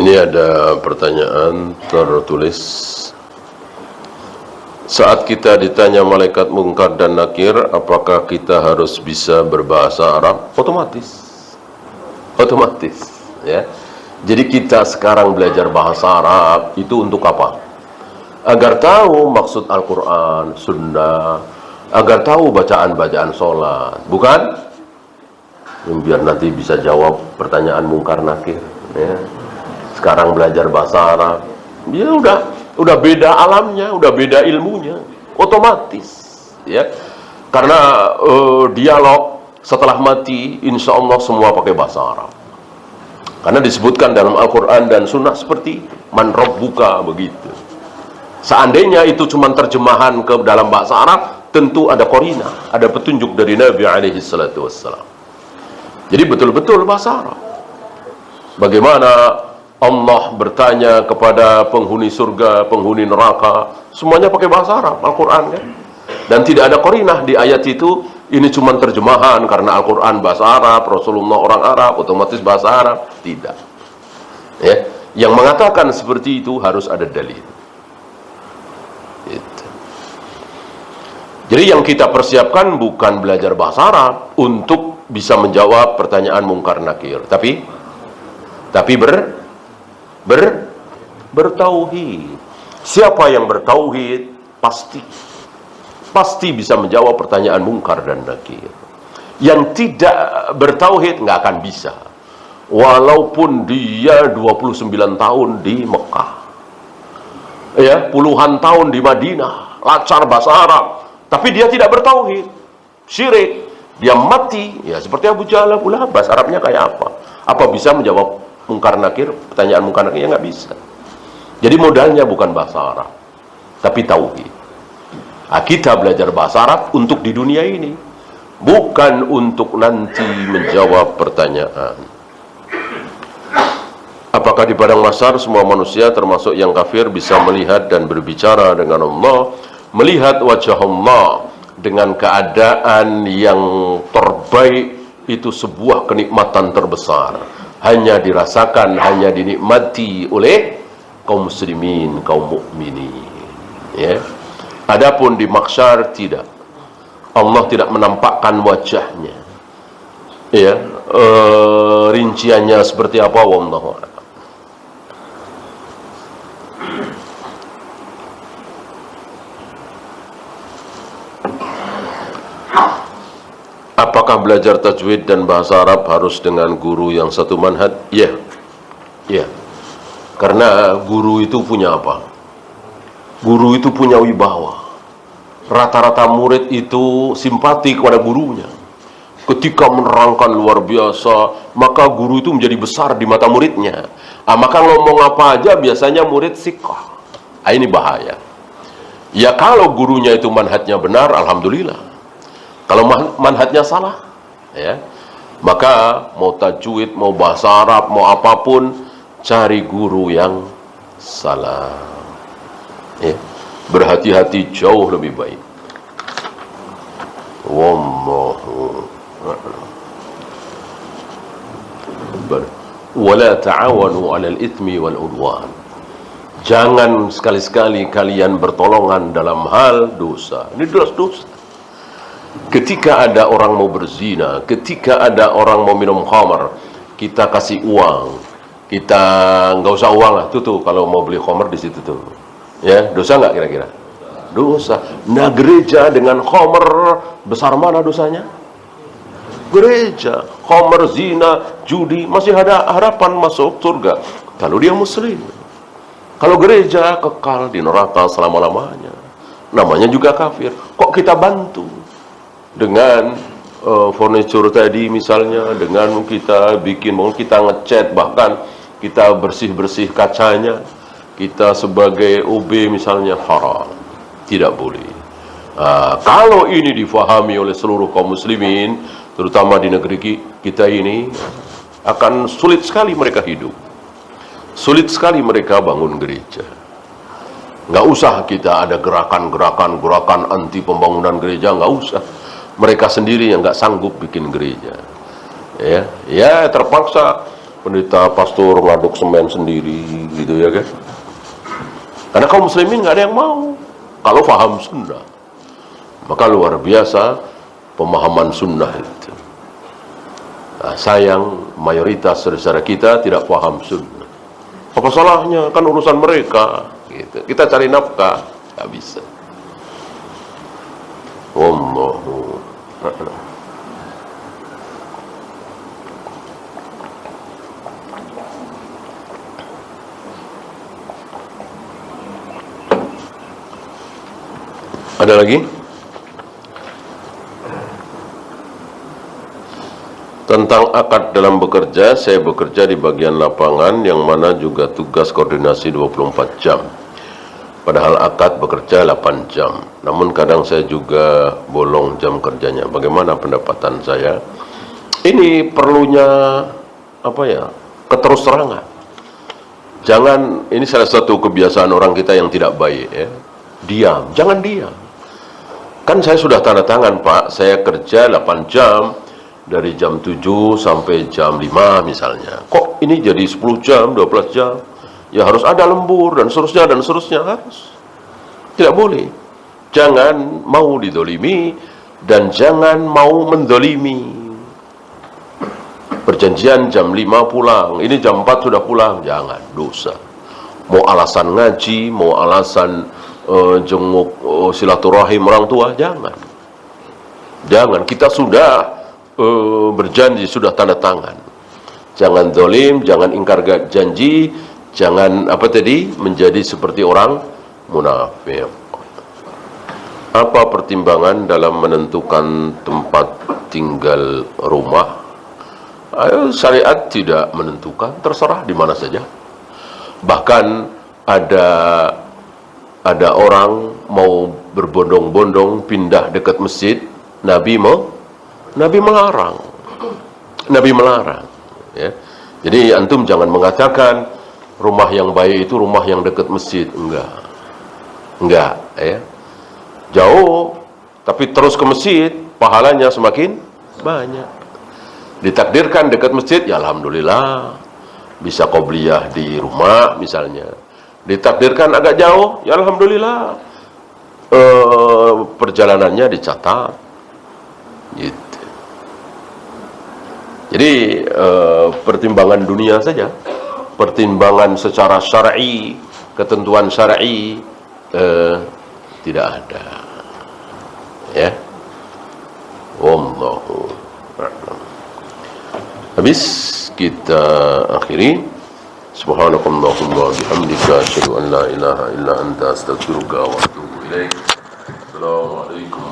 Ini ada pertanyaan tertulis. Saat kita ditanya malaikat mungkar dan nakir, apakah kita harus bisa berbahasa Arab? Otomatis. Ya. Jadi kita sekarang belajar bahasa Arab itu untuk apa? Agar tahu maksud Al-Quran, Sunnah, agar tahu bacaan-bacaan sholat, bukan? Biar nanti bisa jawab pertanyaan mungkar nakir. Ya. Sekarang belajar bahasa Arab, ya udah beda alamnya, udah beda ilmunya, otomatis, ya. Karena dialog setelah mati, insya Allah semua pakai bahasa Arab. Karena disebutkan dalam Al-Quran dan Sunnah seperti itu, man rabbuka, begitu. Seandainya itu cuma terjemahan ke dalam bahasa Arab, tentu ada korina, ada petunjuk dari Nabi alaihi salatu wassalam. Jadi betul-betul bahasa Arab. Bagaimana Allah bertanya kepada penghuni surga, penghuni neraka, semuanya pakai bahasa Arab, Al-Quran kan? Dan tidak ada korinah di ayat itu, ini cuma terjemahan karena Al-Quran bahasa Arab, Rasulullah orang Arab, otomatis bahasa Arab. Tidak. Ya. Yang mengatakan seperti itu harus ada dalil. Gitu. Jadi yang kita persiapkan bukan belajar bahasa Arab untuk bisa menjawab pertanyaan mungkar nakir, tapi bertauhid. Siapa yang bertauhid pasti bisa menjawab pertanyaan mungkar dan nakir. Yang tidak bertauhid nggak akan bisa, walaupun dia 29 tahun di Mekah, ya, puluhan tahun di Madinah, lancar bahasa Arab, tapi dia tidak bertauhid, syirik, dia mati, ya seperti Abu Jahal, Abu Lahab, bahasa Arabnya kayak apa? Apa bisa menjawab mungkar nakir, pertanyaan mungkar nakir? Ya nggak bisa. Jadi modalnya bukan bahasa Arab, tapi tauhid. Nah, kita belajar bahasa Arab untuk di dunia ini, bukan untuk nanti menjawab pertanyaan. Apakah di padang mahsyar semua manusia termasuk yang kafir bisa melihat dan berbicara dengan Allah, melihat wajah Allah dengan keadaan yang terbaik? Itu sebuah kenikmatan terbesar, hanya dirasakan, hanya dinikmati oleh kaum muslimin, kaum mukminin, ya. Adapun di mahsyar tidak, Allah tidak menampakkan wajahnya, ya. Rinciannya seperti apa, wallahu a'lam. Apakah belajar tajwid dan bahasa Arab harus dengan guru yang satu manhaj? Ya. Karena guru itu punya apa? Guru itu punya wibawa. Rata-rata murid itu simpati kepada gurunya. Ketika menerangkan luar biasa, maka guru itu menjadi besar di mata muridnya. Maka ngomong apa aja biasanya murid siqah. Ini bahaya. Ya kalau gurunya itu manhajnya benar, alhamdulillah. Kalau manhajnya salah, ya, maka mau tajwid, mau bahasa Arab, mau apapun, cari guru yang salah. Ya, berhati-hati jauh lebih baik. Wallahu a'lam. Wala ta'awanu 'alal itsmi wal 'udwan. Jangan sekali-sekali kalian bertolongan dalam hal dosa. Ini dosa. Ketika ada orang mau berzina, ketika ada orang mau minum khamar, kita kasih uang, kita nggak usah uang lah, tuh kalau mau beli khamar di situ tuh, ya, dosa nggak kira-kira? Dosa. Nah, gereja dengan khamar besar mana dosanya? Gereja, khamar, zina, judi, masih ada harapan masuk surga kalau dia muslim. Kalau gereja kekal di neraka selama-lamanya, namanya juga kafir. Kok kita bantu? Dengan furniture tadi misalnya, dengan kita bikin, kita ngecat, bahkan kita bersih-bersih kacanya, kita sebagai OB misalnya, haram, tidak boleh. Kalau ini difahami oleh seluruh kaum muslimin, terutama di negeri kita ini, akan sulit sekali mereka hidup, sulit sekali mereka bangun gereja. Nggak usah kita ada gerakan anti pembangunan gereja, nggak usah. Mereka sendiri yang nggak sanggup bikin gereja, ya terpaksa pendeta pastor ngaduk semen sendiri gitu ya kan. Karena kaum muslimin nggak ada yang mau kalau paham sunnah. Maka luar biasa pemahaman sunnah itu. Nah, sayang mayoritas saudara kita tidak paham sunnah. Apa salahnya? Kan urusan mereka gitu. Kita cari nafkah nggak bisa. Wallahu a'lam. Ada lagi? Tentang akad dalam bekerja, saya bekerja di bagian lapangan yang mana juga tugas koordinasi 24 jam. Padahal akad bekerja 8 jam. Namun kadang saya juga bolong jam kerjanya. Bagaimana pendapatan saya? Ini perlunya keterus terangan. Jangan, ini salah satu kebiasaan orang kita yang tidak baik ya. Diam, jangan diam. Kan saya sudah tanda tangan Pak, saya kerja 8 jam dari jam 7 sampai jam 5 misalnya. Kok ini jadi 10 jam, 12 jam? Ya harus ada lembur dan seterusnya harus. Tidak boleh. Jangan mau didolimi dan jangan mau mendolimi. Perjanjian jam 5 pulang, ini jam 4 sudah pulang, jangan, dosa. Mau alasan ngaji, mau alasan jenguk silaturahim orang tua, jangan. Kita sudah berjanji, sudah tanda tangan. Jangan dolim, jangan ingkar janji, jangan menjadi seperti orang munafik. Apa pertimbangan dalam menentukan tempat tinggal rumah? Syariat tidak menentukan, terserah di mana saja. Bahkan ada orang mau berbondong-bondong pindah dekat masjid, Nabi melarang. Ya. Jadi antum jangan mengatakan rumah yang baik itu rumah yang dekat masjid, enggak, ya. Jauh, tapi terus ke masjid, pahalanya semakin banyak. Ditakdirkan dekat masjid, ya alhamdulillah, bisa qobliyah di rumah misalnya. Ditakdirkan agak jauh, ya alhamdulillah, perjalanannya dicatat gitu. Jadi pertimbangan dunia saja, pertimbangan secara syar'i, ketentuan syar'i tidak ada ya. Wallahu a'lam. Habis kita akhiri. Subhanakallahumma bihamdika asyhadu an la ilaha illa anta astaghfiruka wa atubu ilaik. Assalamualaikum